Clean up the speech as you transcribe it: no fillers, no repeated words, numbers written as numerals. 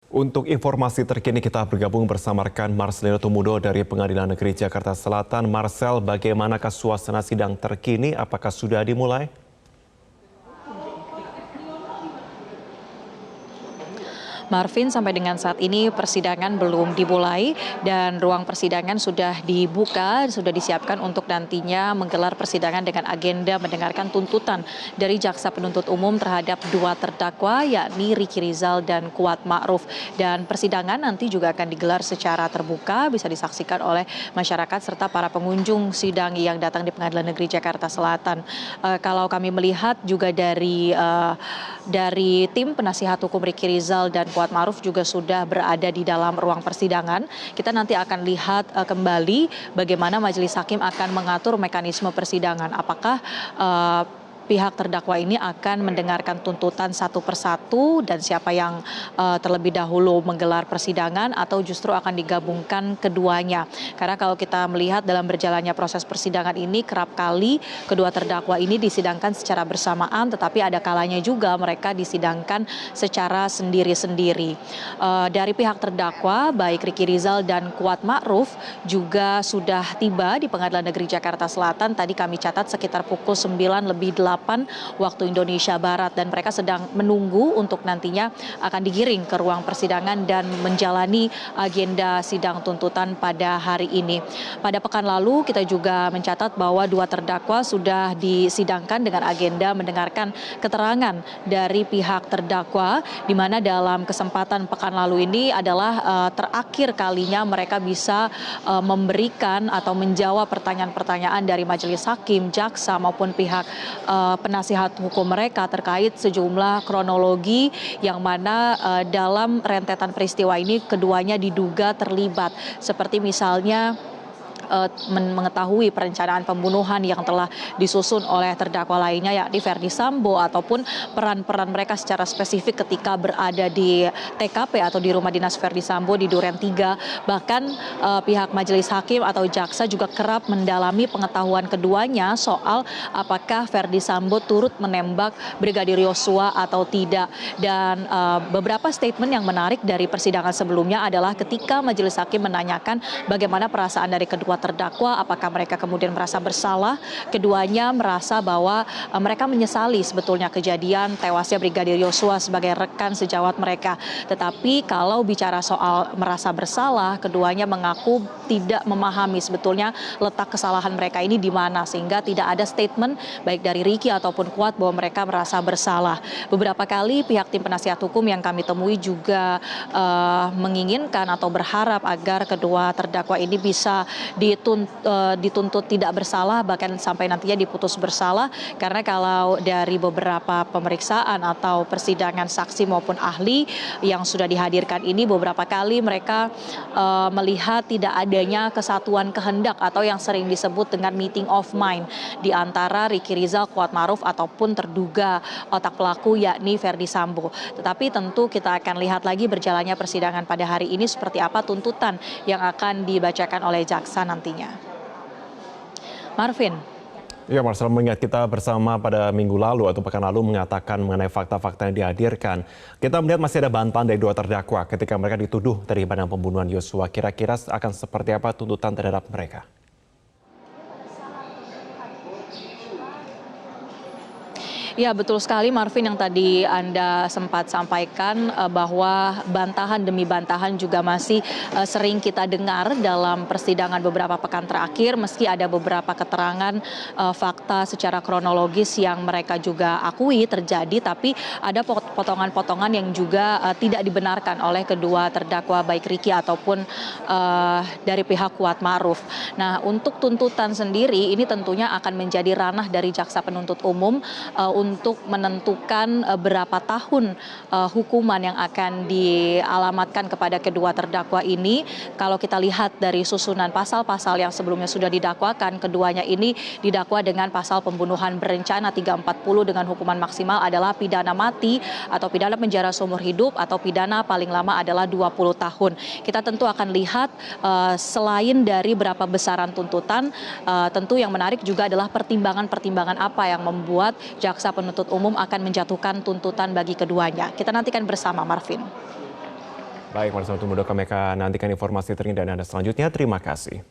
Untuk informasi terkini kita bergabung bersama rekan Marcelino Tumudo dari Pengadilan Negeri Jakarta Selatan. Marcel, bagaimanakah suasana sidang terkini? Apakah sudah dimulai? Marvin, sampai dengan saat ini persidangan belum dimulai dan ruang persidangan sudah dibuka, sudah disiapkan untuk nantinya menggelar persidangan dengan agenda mendengarkan tuntutan dari jaksa penuntut umum terhadap dua terdakwa, yakni Ricky Rizal dan Kuat Ma'ruf. Dan persidangan nanti juga akan digelar secara terbuka, bisa disaksikan oleh masyarakat serta para pengunjung sidang yang datang di Pengadilan Negeri Jakarta Selatan. Kalau kami melihat juga dari tim penasihat hukum Ricky Rizal dan Kuat Ma'ruf juga sudah berada di dalam ruang persidangan. Kita nanti akan lihat kembali bagaimana majelis hakim akan mengatur mekanisme persidangan. Apakah pihak terdakwa ini akan mendengarkan tuntutan satu persatu dan siapa yang terlebih dahulu menggelar persidangan atau justru akan digabungkan keduanya. Karena kalau kita melihat dalam berjalannya proses persidangan ini kerap kali kedua terdakwa ini disidangkan secara bersamaan, tetapi ada kalanya juga mereka disidangkan secara sendiri-sendiri. Dari pihak terdakwa baik Ricky Rizal dan Kuat Ma'ruf juga sudah tiba di Pengadilan Negeri Jakarta Selatan. Tadi kami catat sekitar pukul 9:08 waktu Indonesia Barat, dan mereka sedang menunggu untuk nantinya akan digiring ke ruang persidangan dan menjalani agenda sidang tuntutan pada hari ini. Pada pekan lalu kita juga mencatat bahwa dua terdakwa sudah disidangkan dengan agenda mendengarkan keterangan dari pihak terdakwa, di mana dalam kesempatan pekan lalu ini adalah terakhir kalinya mereka bisa memberikan atau menjawab pertanyaan-pertanyaan dari majelis hakim, jaksa maupun pihak penasihat hukum mereka terkait sejumlah kronologi yang mana dalam rentetan peristiwa ini keduanya diduga terlibat, seperti misalnya mengetahui perencanaan pembunuhan yang telah disusun oleh terdakwa lainnya yakni Verdi Sambo, ataupun peran-peran mereka secara spesifik ketika berada di TKP atau di rumah dinas Verdi Sambo di Duren 3. Bahkan pihak majelis hakim atau jaksa juga kerap mendalami pengetahuan keduanya soal apakah Verdi Sambo turut menembak Brigadir Yosua atau tidak. Dan beberapa statement yang menarik dari persidangan sebelumnya adalah ketika majelis hakim menanyakan bagaimana perasaan dari kedua terdakwa, apakah mereka kemudian merasa bersalah. Keduanya merasa bahwa mereka menyesali sebetulnya kejadian tewasnya Brigadir Yosua sebagai rekan sejawat mereka. Tetapi kalau bicara soal merasa bersalah, keduanya mengaku tidak memahami sebetulnya letak kesalahan mereka ini di mana, sehingga tidak ada statement baik dari Ricky ataupun Kuat bahwa mereka merasa bersalah. Beberapa kali pihak tim penasihat hukum yang kami temui juga menginginkan atau berharap agar kedua terdakwa ini bisa dituntut tidak bersalah, bahkan sampai nantinya diputus bersalah. Karena kalau dari beberapa pemeriksaan atau persidangan saksi maupun ahli yang sudah dihadirkan ini, beberapa kali mereka melihat tidak adanya kesatuan kehendak atau yang sering disebut dengan meeting of mind di antara Ricky Rizal, Kuat Ma'ruf ataupun terduga otak pelaku yakni Verdi Sambo. Tetapi tentu kita akan lihat lagi berjalannya persidangan pada hari ini seperti apa tuntutan yang akan dibacakan oleh jaksa nantinya. Marvin. Ya, Marcel, mengingat kita bersama pada minggu lalu atau pekan lalu mengatakan mengenai fakta-fakta yang dihadirkan, kita melihat masih ada bantahan dari dua terdakwa ketika mereka dituduh terlibat dalam pembunuhan Yosua. Kira-kira akan seperti apa tuntutan terhadap mereka? Ya, betul sekali Marvin, yang tadi Anda sempat sampaikan bahwa bantahan demi bantahan juga masih sering kita dengar dalam persidangan beberapa pekan terakhir, meski ada beberapa keterangan fakta secara kronologis yang mereka juga akui terjadi, tapi ada potongan-potongan yang juga tidak dibenarkan oleh kedua terdakwa baik Ricky ataupun dari pihak Kuat Ma'ruf. Nah, untuk tuntutan sendiri ini tentunya akan menjadi ranah dari jaksa penuntut umum untuk menentukan berapa tahun hukuman yang akan dialamatkan kepada kedua terdakwa ini. Kalau kita lihat dari susunan pasal-pasal yang sebelumnya sudah didakwakan, keduanya ini didakwa dengan pasal pembunuhan berencana 340 dengan hukuman maksimal adalah pidana mati atau pidana penjara seumur hidup atau pidana paling lama adalah 20 tahun. Kita tentu akan lihat selain dari berapa besaran tuntutan, tentu yang menarik juga adalah pertimbangan-pertimbangan apa yang membuat jaksa penuntut umum akan menjatuhkan tuntutan bagi keduanya. Kita nantikan bersama, Marvin. Baik, Marcelo Tumudo, kami akan nantikan informasi terkini dari Anda selanjutnya. Terima kasih.